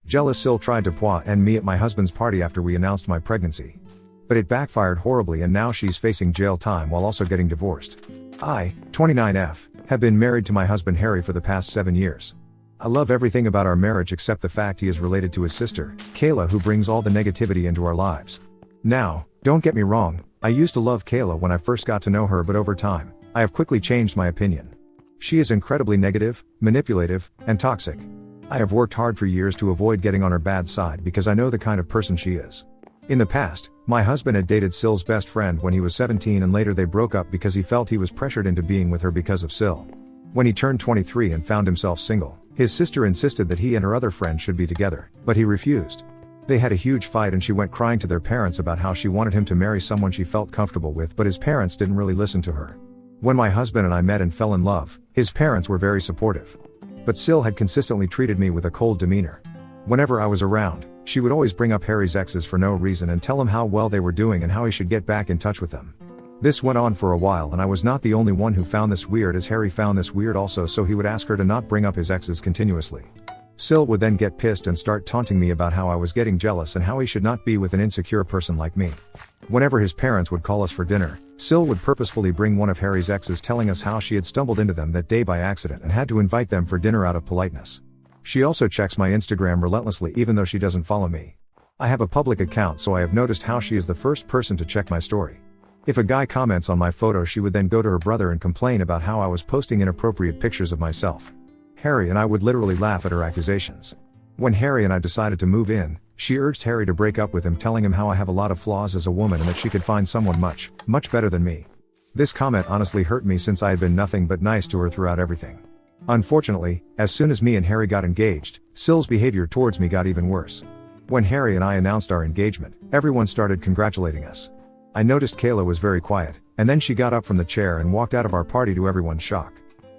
Jealous SIL tried to end me at my husband's party after we announced my pregnancy. But it backfired horribly and now she's facing jail time while also getting divorced. I, 29F, have been married to my husband Harry for the past 7 years. I love everything about our marriage except the fact he is related to his sister, Kayla, who brings all the negativity into our lives. Now, don't get me wrong, I used to love Kayla when I first got to know her, but over time, I have quickly changed my opinion. She is incredibly negative, manipulative, and toxic. I have worked hard for years to avoid getting on her bad side because I know the kind of person she is. In the past, my husband had dated SIL's best friend when he was 17 and later they broke up because he felt he was pressured into being with her because of SIL. When he turned 23 and found himself single, his sister insisted that he and her other friend should be together, but he refused. They had a huge fight and she went crying to their parents about how she wanted him to marry someone she felt comfortable with, but his parents didn't really listen to her. When my husband and I met and fell in love, his parents were very supportive. But SIL had consistently treated me with a cold demeanor. Whenever I was around, she would always bring up Harry's exes for no reason and tell him how well they were doing and how he should get back in touch with them. This went on for a while and I was not the only one who found this weird, as Harry found this weird also, so he would ask her to not bring up his exes continuously. SIL would then get pissed and start taunting me about how I was getting jealous and how he should not be with an insecure person like me. Whenever his parents would call us for dinner, SIL would purposefully bring one of Harry's exes, telling us how she had stumbled into them that day by accident and had to invite them for dinner out of politeness. She also checks my Instagram relentlessly even though she doesn't follow me. I have a public account, so I have noticed how she is the first person to check my story. If a guy comments on my photo, she would then go to her brother and complain about how I was posting inappropriate pictures of myself. Harry and I would literally laugh at her accusations. When Harry and I decided to move in, she urged Harry to break up with him, telling him how I have a lot of flaws as a woman and that she could find someone much, much better than me. This comment honestly hurt me since I had been nothing but nice to her throughout everything. Unfortunately, as soon as me and Harry got engaged, SIL's behavior towards me got even worse. When Harry and I announced our engagement, everyone started congratulating us. I noticed Kayla was very quiet, and then she got up from the chair and walked out of our party to everyone's shock.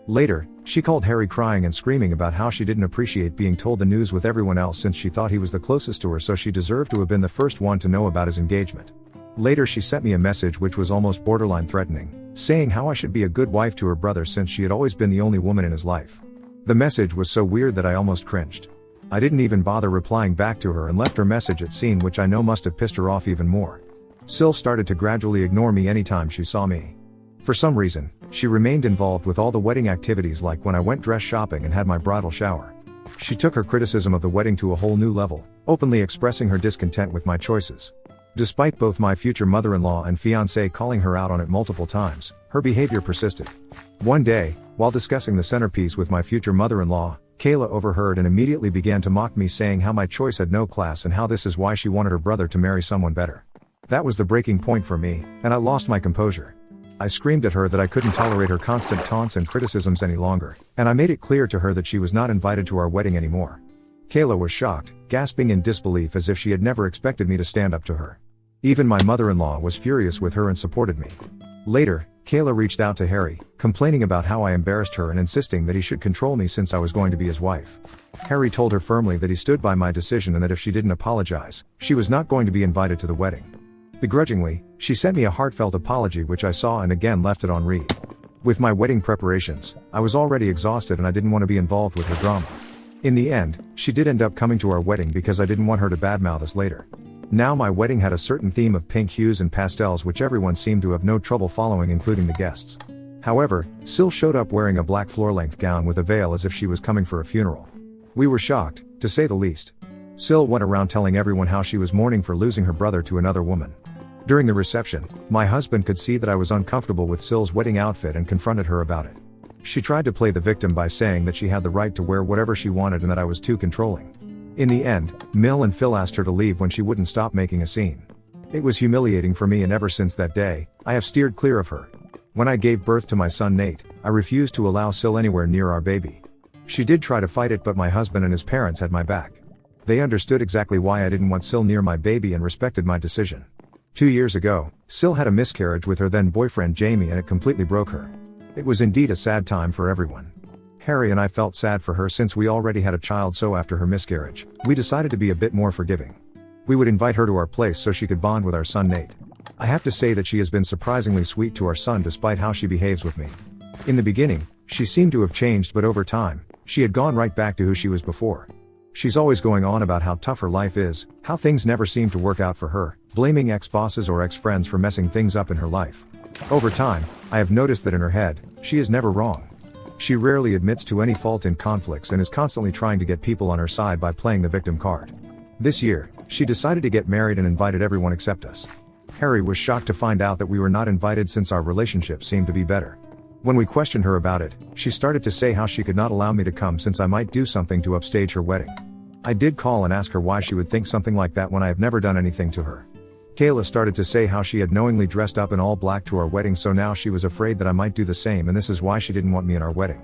Later, she called Harry crying and screaming about how she didn't appreciate being told the news with everyone else since she thought he was the closest to her, so she deserved to have been the first one to know about his engagement. Later she sent me a message which was almost borderline threatening, saying how I should be a good wife to her brother since she had always been the only woman in his life. The message was so weird that I almost cringed. I didn't even bother replying back to her and left her message at seen, which I know must have pissed her off even more. SIL started to gradually ignore me anytime she saw me. For some reason, she remained involved with all the wedding activities, like when I went dress shopping and had my bridal shower. She took her criticism of the wedding to a whole new level, openly expressing her discontent with my choices. Despite both my future mother-in-law and fiancé calling her out on it multiple times, her behavior persisted. One day, while discussing the centerpiece with my future mother-in-law, Kayla overheard and immediately began to mock me, saying how my choice had no class and how this is why she wanted her brother to marry someone better. That was the breaking point for me, and I lost my composure. I screamed at her that I couldn't tolerate her constant taunts and criticisms any longer, and I made it clear to her that she was not invited to our wedding anymore. Kayla was shocked, gasping in disbelief as if she had never expected me to stand up to her. Even my mother-in-law was furious with her and supported me. Later, Kayla reached out to Harry, complaining about how I embarrassed her and insisting that he should control me since I was going to be his wife. Harry told her firmly that he stood by my decision and that if she didn't apologize, she was not going to be invited to the wedding. Begrudgingly, she sent me a heartfelt apology which I saw and again left it on read. With my wedding preparations, I was already exhausted and I didn't want to be involved with her drama. In the end, she did end up coming to our wedding because I didn't want her to badmouth us later. Now my wedding had a certain theme of pink hues and pastels which everyone seemed to have no trouble following, including the guests. However, SIL showed up wearing a black floor-length gown with a veil as if she was coming for a funeral. We were shocked, to say the least. SIL went around telling everyone how she was mourning for losing her brother to another woman. During the reception, my husband could see that I was uncomfortable with SIL's wedding outfit and confronted her about it. She tried to play the victim by saying that she had the right to wear whatever she wanted and that I was too controlling. In the end, Mill and Phil asked her to leave when she wouldn't stop making a scene. It was humiliating for me, and ever since that day, I have steered clear of her. When I gave birth to my son Nate, I refused to allow SIL anywhere near our baby. She did try to fight it, but my husband and his parents had my back. They understood exactly why I didn't want SIL near my baby and respected my decision. 2 years ago, SIL had a miscarriage with her then boyfriend Jamie and it completely broke her. It was indeed a sad time for everyone. Harry and I felt sad for her since we already had a child, so after her miscarriage, we decided to be a bit more forgiving. We would invite her to our place so she could bond with our son Nate. I have to say that she has been surprisingly sweet to our son despite how she behaves with me. In the beginning, she seemed to have changed, but over time, she had gone right back to who she was before. She's always going on about how tough her life is, how things never seem to work out for her, blaming ex-bosses or ex-friends for messing things up in her life. Over time, I have noticed that in her head, she is never wrong. She rarely admits to any fault in conflicts and is constantly trying to get people on her side by playing the victim card. This year, she decided to get married and invited everyone except us. Harry was shocked to find out that we were not invited since our relationship seemed to be better. When we questioned her about it, she started to say how she could not allow me to come since I might do something to upstage her wedding. I did call and ask her why she would think something like that when I have never done anything to her. Kayla started to say how she had knowingly dressed up in all black to our wedding, so now she was afraid that I might do the same, and this is why she didn't want me in our wedding.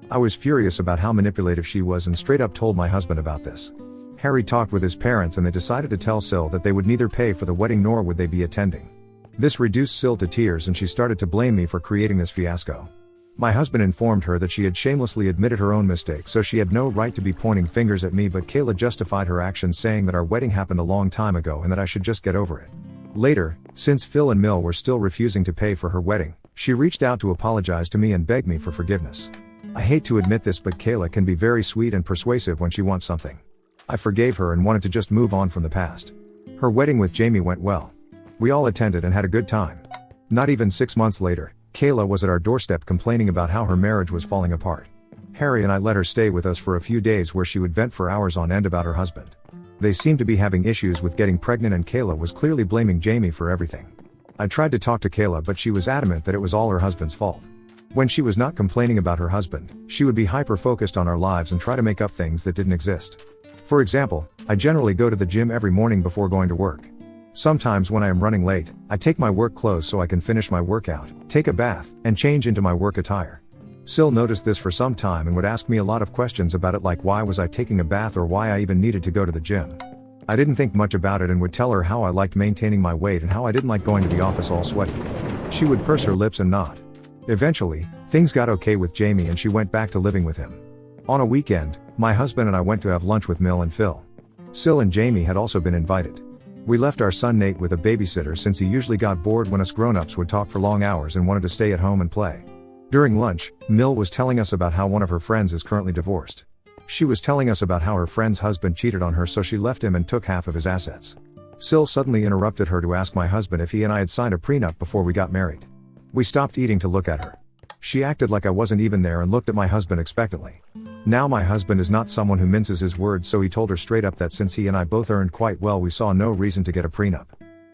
I was furious about how manipulative she was and straight up told my husband about this. Harry talked with his parents and they decided to tell SIL that they would neither pay for the wedding nor would they be attending. This reduced SIL to tears and she started to blame me for creating this fiasco. My husband informed her that she had shamelessly admitted her own mistake, so she had no right to be pointing fingers at me, but Kayla justified her actions saying that our wedding happened a long time ago and that I should just get over it. Later, since Phil and Mill were still refusing to pay for her wedding, she reached out to apologize to me and beg me for forgiveness. I hate to admit this, but Kayla can be very sweet and persuasive when she wants something. I forgave her and wanted to just move on from the past. Her wedding with Jamie went well. We all attended and had a good time. Not even 6 months later, Kayla was at our doorstep complaining about how her marriage was falling apart. Harry and I let her stay with us for a few days where she would vent for hours on end about her husband. They seemed to be having issues with getting pregnant and Kayla was clearly blaming Jamie for everything. I tried to talk to Kayla, but she was adamant that it was all her husband's fault. When she was not complaining about her husband, she would be hyper-focused on our lives and try to make up things that didn't exist. For example, I generally go to the gym every morning before going to work. Sometimes when I am running late, I take my work clothes so I can finish my workout, take a bath, and change into my work attire. SIL noticed this for some time and would ask me a lot of questions about it, like why was I taking a bath or why I even needed to go to the gym. I didn't think much about it and would tell her how I liked maintaining my weight and how I didn't like going to the office all sweaty. She would purse her lips and nod. Eventually, things got okay with Jamie and she went back to living with him. On a weekend, my husband and I went to have lunch with Mill and Phil. SIL and Jamie had also been invited. We left our son Nate with a babysitter since he usually got bored when us grown-ups would talk for long hours and wanted to stay at home and play. During lunch, Mill was telling us about how one of her friends is currently divorced. She was telling us about how her friend's husband cheated on her, so she left him and took half of his assets. SIL suddenly interrupted her to ask my husband if he and I had signed a prenup before we got married. We stopped eating to look at her. She acted like I wasn't even there and looked at my husband expectantly. Now my husband is not someone who minces his words, so he told her straight up that since he and I both earned quite well, we saw no reason to get a prenup.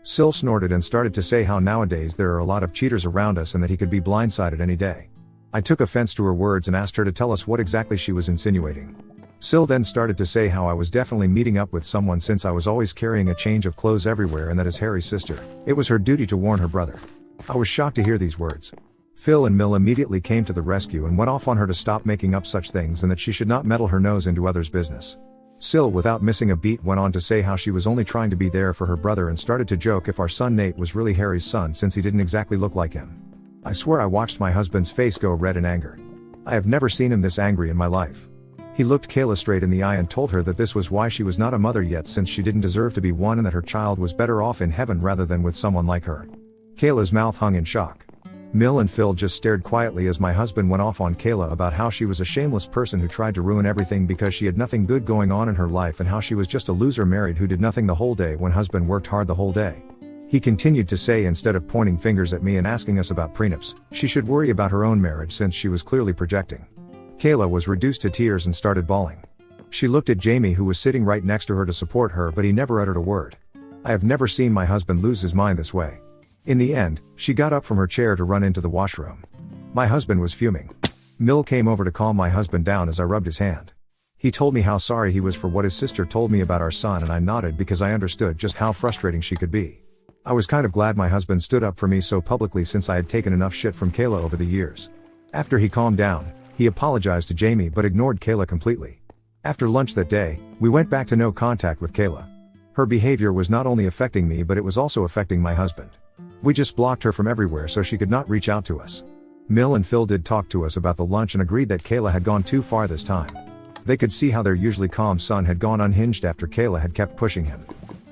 SIL snorted and started to say how nowadays there are a lot of cheaters around us and that he could be blindsided any day. I took offense to her words and asked her to tell us what exactly she was insinuating. SIL then started to say how I was definitely meeting up with someone since I was always carrying a change of clothes everywhere and that as Harry's sister, it was her duty to warn her brother. I was shocked to hear these words. Phil and Mill immediately came to the rescue and went off on her to stop making up such things and that she should not meddle her nose into others' business. SIL, without missing a beat, went on to say how she was only trying to be there for her brother and started to joke if our son Nate was really Harry's son since he didn't exactly look like him. I swear I watched my husband's face go red in anger. I have never seen him this angry in my life. He looked Kayla straight in the eye and told her that this was why she was not a mother yet, since she didn't deserve to be one and that her child was better off in heaven rather than with someone like her. Kayla's mouth hung in shock. Mill and Phil just stared quietly as my husband went off on Kayla about how she was a shameless person who tried to ruin everything because she had nothing good going on in her life and how she was just a loser married who did nothing the whole day when husband worked hard the whole day. He continued to say, instead of pointing fingers at me and asking us about prenups, she should worry about her own marriage since she was clearly projecting. Kayla was reduced to tears and started bawling. She looked at Jamie, who was sitting right next to her, to support her, but he never uttered a word. I have never seen my husband lose his mind this way. In the end, she got up from her chair to run into the washroom. My husband was fuming. Mill came over to calm my husband down as I rubbed his hand. He told me how sorry he was for what his sister told me about our son, and I nodded because I understood just how frustrating she could be. I was kind of glad my husband stood up for me so publicly since I had taken enough shit from Kayla over the years. After he calmed down, he apologized to Jamie but ignored Kayla completely. After lunch that day, we went back to no contact with Kayla. Her behavior was not only affecting me, but it was also affecting my husband. We just blocked her from everywhere so she could not reach out to us. Mill and Phil did talk to us about the lunch and agreed that Kayla had gone too far this time. They could see how their usually calm son had gone unhinged after Kayla had kept pushing him.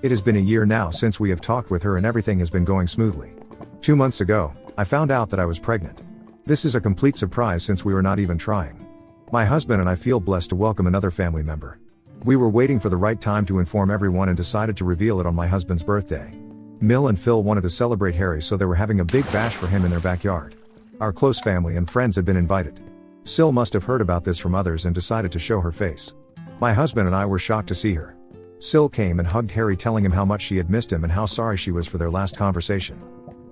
It has been a year now since we have talked with her and everything has been going smoothly. 2 months ago, I found out that I was pregnant. This is a complete surprise since we were not even trying. My husband and I feel blessed to welcome another family member. We were waiting for the right time to inform everyone and decided to reveal it on my husband's birthday. Mill and Phil wanted to celebrate Harry, so they were having a big bash for him in their backyard. Our close family and friends had been invited. SIL must have heard about this from others and decided to show her face. My husband and I were shocked to see her. SIL came and hugged Harry, telling him how much she had missed him and how sorry she was for their last conversation.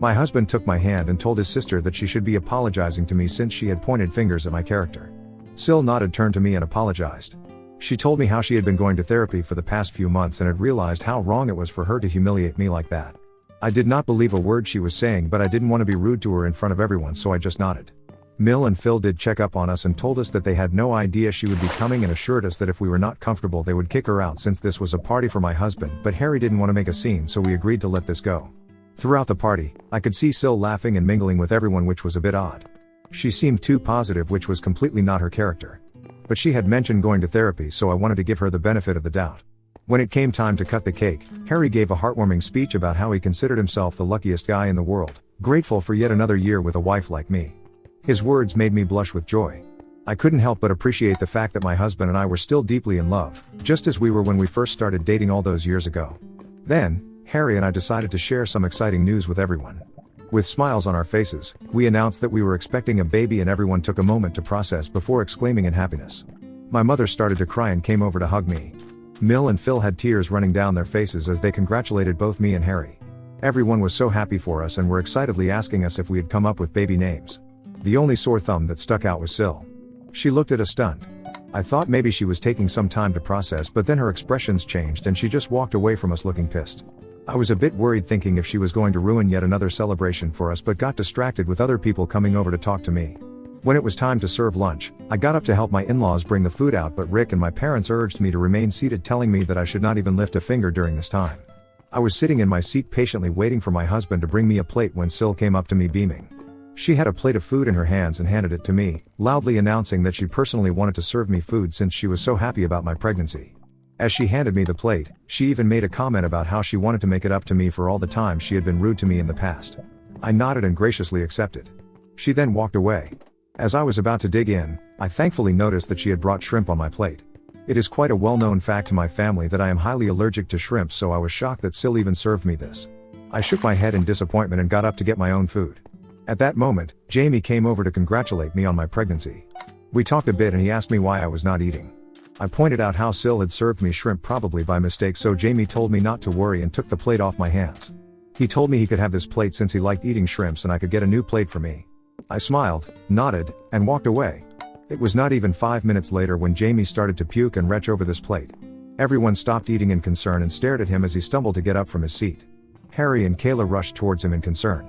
My husband took my hand and told his sister that she should be apologizing to me since she had pointed fingers at my character. SIL nodded, turned to me and apologized. She told me how she had been going to therapy for the past few months and had realized how wrong it was for her to humiliate me like that. I did not believe a word she was saying, but I didn't want to be rude to her in front of everyone, so I just nodded. Mill and Phil did check up on us and told us that they had no idea she would be coming and assured us that if we were not comfortable they would kick her out since this was a party for my husband, but Harry didn't want to make a scene, so we agreed to let this go. Throughout the party, I could see SIL laughing and mingling with everyone, which was a bit odd. She seemed too positive, which was completely not her character. But she had mentioned going to therapy, so I wanted to give her the benefit of the doubt. When it came time to cut the cake, Harry gave a heartwarming speech about how he considered himself the luckiest guy in the world, grateful for yet another year with a wife like me. His words made me blush with joy. I couldn't help but appreciate the fact that my husband and I were still deeply in love, just as we were when we first started dating all those years ago. Then, Harry and I decided to share some exciting news with everyone. With smiles on our faces, we announced that we were expecting a baby, and everyone took a moment to process before exclaiming in happiness. My mother started to cry and came over to hug me. Mill and Phil had tears running down their faces as they congratulated both me and Harry. Everyone was so happy for us and were excitedly asking us if we had come up with baby names. The only sore thumb that stuck out was SIL. She looked at us stunned. I thought maybe she was taking some time to process, but then her expressions changed and she just walked away from us looking pissed. I was a bit worried, thinking if she was going to ruin yet another celebration for us, but got distracted with other people coming over to talk to me. When it was time to serve lunch, I got up to help my in-laws bring the food out, but Rick and my parents urged me to remain seated, telling me that I should not even lift a finger during this time. I was sitting in my seat patiently waiting for my husband to bring me a plate when SIL came up to me beaming. She had a plate of food in her hands and handed it to me, loudly announcing that she personally wanted to serve me food since she was so happy about my pregnancy. As she handed me the plate, she even made a comment about how she wanted to make it up to me for all the times she had been rude to me in the past. I nodded and graciously accepted. She then walked away. As I was about to dig in, I thankfully noticed that she had brought shrimp on my plate. It is quite a well-known fact to my family that I am highly allergic to shrimp, so I was shocked that SIL even served me this. I shook my head in disappointment and got up to get my own food. At that moment, Jamie came over to congratulate me on my pregnancy. We talked a bit and he asked me why I was not eating. I pointed out how SIL had served me shrimp, probably by mistake, so Jamie told me not to worry and took the plate off my hands. He told me he could have this plate since he liked eating shrimps and I could get a new plate for me. I smiled, nodded, and walked away. It was not even 5 minutes later when Jamie started to puke and retch over this plate. Everyone stopped eating in concern and stared at him as he stumbled to get up from his seat. Harry and Kayla rushed towards him in concern.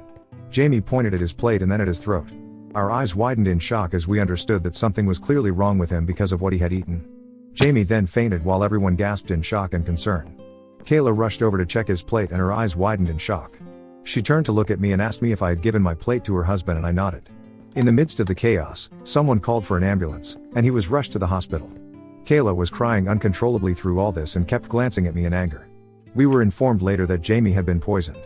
Jamie pointed at his plate and then at his throat. Our eyes widened in shock as we understood that something was clearly wrong with him because of what he had eaten. Jamie then fainted while everyone gasped in shock and concern. Kayla rushed over to check his plate and her eyes widened in shock. She turned to look at me and asked me if I had given my plate to her husband, and I nodded. In the midst of the chaos, someone called for an ambulance, and he was rushed to the hospital. Kayla was crying uncontrollably through all this and kept glancing at me in anger. We were informed later that Jamie had been poisoned.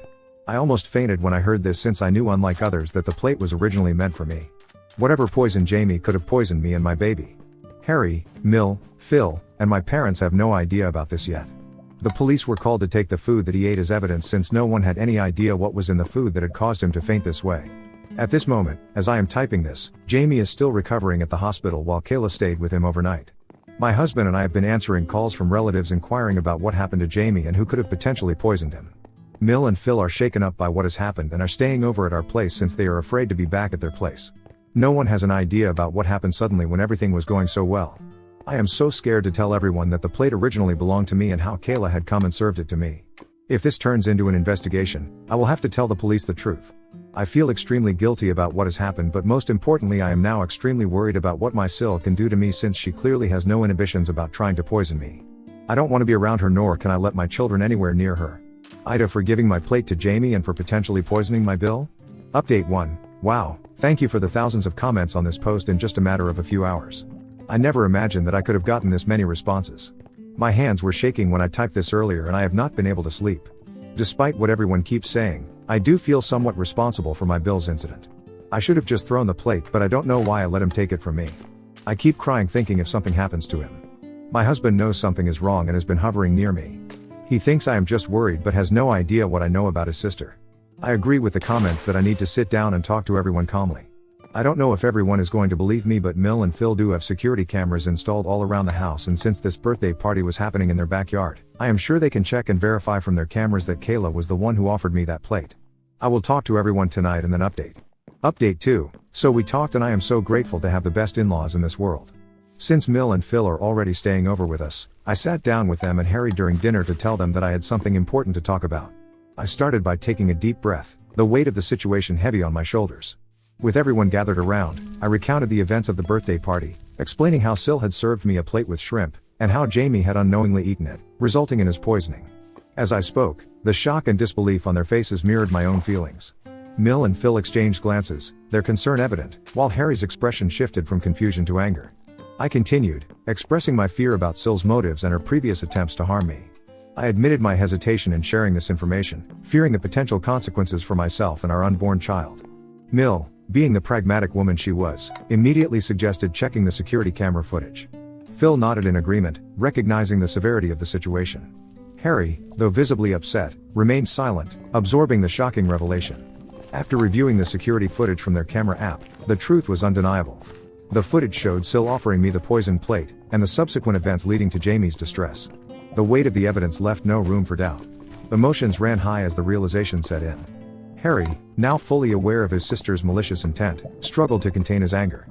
I almost fainted when I heard this, since I knew, unlike others, that the plate was originally meant for me. Whatever poisoned Jamie could have poisoned me and my baby. Harry, Mill, Phil, and my parents have no idea about this yet. The police were called to take the food that he ate as evidence, since no one had any idea what was in the food that had caused him to faint this way. At this moment, as I am typing this, Jamie is still recovering at the hospital while Kayla stayed with him overnight. My husband and I have been answering calls from relatives inquiring about what happened to Jamie and who could have potentially poisoned him. Mill and Phil are shaken up by what has happened and are staying over at our place since they are afraid to be back at their place. No one has an idea about what happened suddenly when everything was going so well. I am so scared to tell everyone that the plate originally belonged to me and how Kayla had come and served it to me. If this turns into an investigation, I will have to tell the police the truth. I feel extremely guilty about what has happened, but most importantly I am now extremely worried about what my SIL can do to me, since she clearly has no inhibitions about trying to poison me. I don't want to be around her, nor can I let my children anywhere near her. Ida for giving my plate to Jamie and for potentially poisoning my Bill. Update 1. Wow, thank you for the thousands of comments on this post in just a matter of a few hours. I never imagined that I could have gotten this many responses. My hands were shaking when I typed this earlier and I have not been able to sleep. Despite what everyone keeps saying, I do feel somewhat responsible for my Bill's incident. I should have just thrown the plate, but I don't know why I let him take it from me. I keep crying thinking if something happens to him. My husband knows something is wrong and has been hovering near me. He thinks I am just worried but has no idea what I know about his sister. I agree with the comments that I need to sit down and talk to everyone calmly. I don't know if everyone is going to believe me, but Mill and Phil do have security cameras installed all around the house, and since this birthday party was happening in their backyard, I am sure they can check and verify from their cameras that Kayla was the one who offered me that plate. I will talk to everyone tonight and then update. Update 2. So we talked and I am so grateful to have the best in-laws in this world. Since Mill and Phil are already staying over with us, I sat down with them and Harry during dinner to tell them that I had something important to talk about. I started by taking a deep breath, the weight of the situation heavy on my shoulders. With everyone gathered around, I recounted the events of the birthday party, explaining how SIL had served me a plate with shrimp, and how Jamie had unknowingly eaten it, resulting in his poisoning. As I spoke, the shock and disbelief on their faces mirrored my own feelings. Mill and Phil exchanged glances, their concern evident, while Harry's expression shifted from confusion to anger. I continued, expressing my fear about SIL's motives and her previous attempts to harm me. I admitted my hesitation in sharing this information, fearing the potential consequences for myself and our unborn child. Mill, being the pragmatic woman she was, immediately suggested checking the security camera footage. Phil nodded in agreement, recognizing the severity of the situation. Harry, though visibly upset, remained silent, absorbing the shocking revelation. After reviewing the security footage from their camera app, the truth was undeniable. The footage showed SIL offering me the poison plate, and the subsequent events leading to Jamie's distress. The weight of the evidence left no room for doubt. Emotions ran high as the realization set in. Harry, now fully aware of his sister's malicious intent, struggled to contain his anger.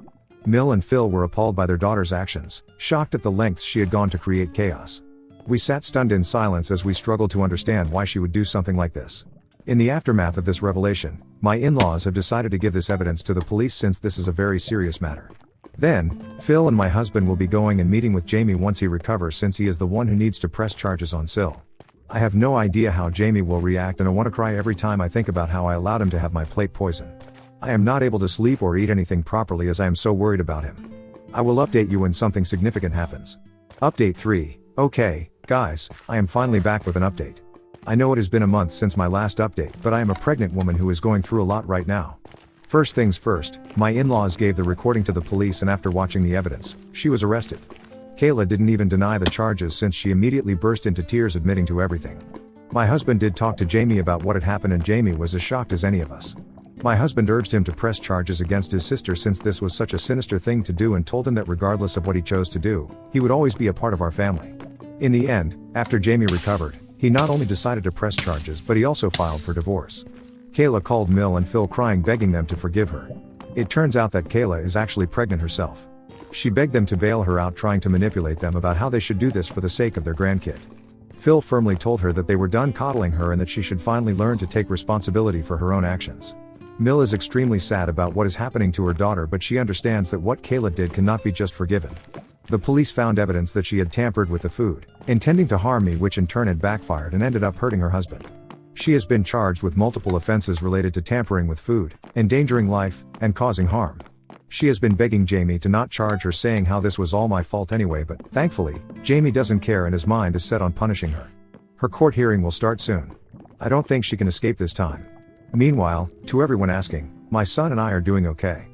Mill and Phil were appalled by their daughter's actions, shocked at the lengths she had gone to create chaos. We sat stunned in silence as we struggled to understand why she would do something like this. In the aftermath of this revelation, my in-laws have decided to give this evidence to the police since this is a very serious matter. Then, Phil and my husband will be going and meeting with Jamie once he recovers, since he is the one who needs to press charges on SIL. I have no idea how Jamie will react, and I want to cry every time I think about how I allowed him to have my plate poison. I am not able to sleep or eat anything properly as I am so worried about him. I will update you when something significant happens. Update 3. Okay, guys, I am finally back with an update. I know it has been a month since my last update, but I am a pregnant woman who is going through a lot right now. First things first, my in-laws gave the recording to the police, and after watching the evidence, she was arrested. Kayla didn't even deny the charges since she immediately burst into tears admitting to everything. My husband did talk to Jamie about what had happened, and Jamie was as shocked as any of us. My husband urged him to press charges against his sister since this was such a sinister thing to do, and told him that regardless of what he chose to do, he would always be a part of our family. In the end, after Jamie recovered, he not only decided to press charges but he also filed for divorce. Kayla called Mill and Phil crying, begging them to forgive her. It turns out that Kayla is actually pregnant herself. She begged them to bail her out, trying to manipulate them about how they should do this for the sake of their grandkid. Phil firmly told her that they were done coddling her and that she should finally learn to take responsibility for her own actions. Mill is extremely sad about what is happening to her daughter, but she understands that what Kayla did cannot be just forgiven. The police found evidence that she had tampered with the food, intending to harm me, which in turn had backfired and ended up hurting her husband. She has been charged with multiple offenses related to tampering with food, endangering life, and causing harm. She has been begging Jamie to not charge her, saying how this was all my fault anyway, but thankfully, Jamie doesn't care and his mind is set on punishing her. Her court hearing will start soon. I don't think she can escape this time. Meanwhile, to everyone asking, my son and I are doing okay.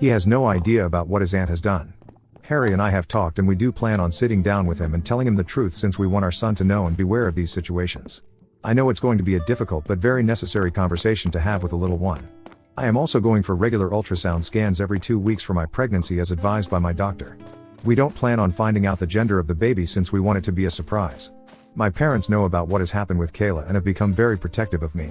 He has no idea about what his aunt has done. Harry and I have talked, and we do plan on sitting down with him and telling him the truth, since we want our son to know and beware of these situations. I know it's going to be a difficult but very necessary conversation to have with a little one. I am also going for regular ultrasound scans every 2 weeks for my pregnancy as advised by my doctor. We don't plan on finding out the gender of the baby since we want it to be a surprise. My parents know about what has happened with Kayla and have become very protective of me.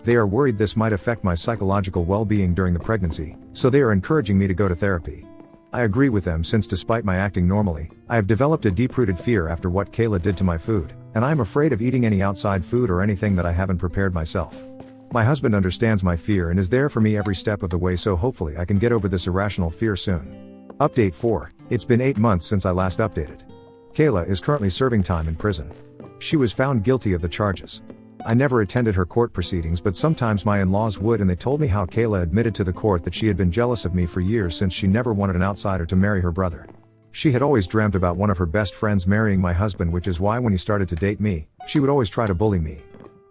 They are worried this might affect my psychological well-being during the pregnancy, so they are encouraging me to go to therapy. I agree with them, since despite my acting normally, I have developed a deep-rooted fear after what Kayla did to my food, and I am afraid of eating any outside food or anything that I haven't prepared myself. My husband understands my fear and is there for me every step of the way, so hopefully I can get over this irrational fear soon. Update 4. It's been 8 months since I last updated. Kayla is currently serving time in prison. She was found guilty of the charges. I never attended her court proceedings, but sometimes my in-laws would, and they told me how Kayla admitted to the court that she had been jealous of me for years since she never wanted an outsider to marry her brother. She had always dreamt about one of her best friends marrying my husband, which is why when he started to date me, she would always try to bully me.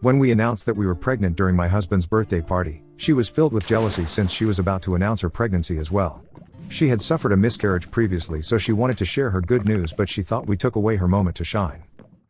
When we announced that we were pregnant during my husband's birthday party, She was filled with jealousy since she was about to announce her pregnancy as well. She had suffered a miscarriage previously, so she wanted to share her good news, but she thought we took away her moment to shine.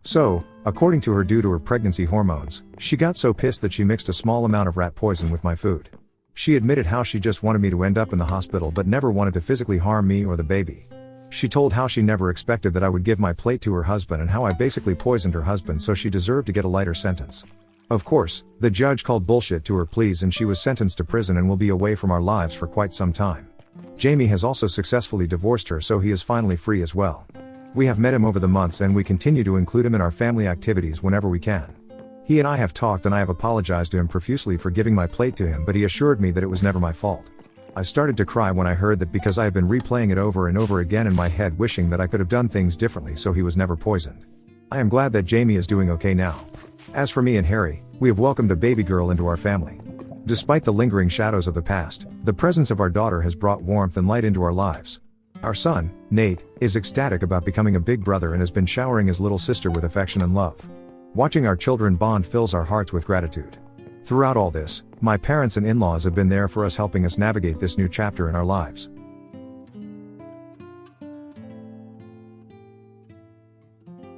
So, according to her, due to her pregnancy hormones, she got so pissed that she mixed a small amount of rat poison with my food. She admitted how she just wanted me to end up in the hospital but never wanted to physically harm me or the baby. She told how she never expected that I would give my plate to her husband and how I basically poisoned her husband, so she deserved to get a lighter sentence. Of course, the judge called bullshit to her pleas and she was sentenced to prison and will be away from our lives for quite some time. Jamie has also successfully divorced her, so he is finally free as well. We have met him over the months and we continue to include him in our family activities whenever we can. He and I have talked and I have apologized to him profusely for giving my plate to him, but he assured me that it was never my fault. I started to cry when I heard that because I have been replaying it over and over again in my head, wishing that I could have done things differently so he was never poisoned. I am glad that Jamie is doing okay now. As for me and Harry, we have welcomed a baby girl into our family. Despite the lingering shadows of the past, the presence of our daughter has brought warmth and light into our lives. Our son, Nate, is ecstatic about becoming a big brother and has been showering his little sister with affection and love. Watching our children bond fills our hearts with gratitude. Throughout all this, my parents and in-laws have been there for us, helping us navigate this new chapter in our lives.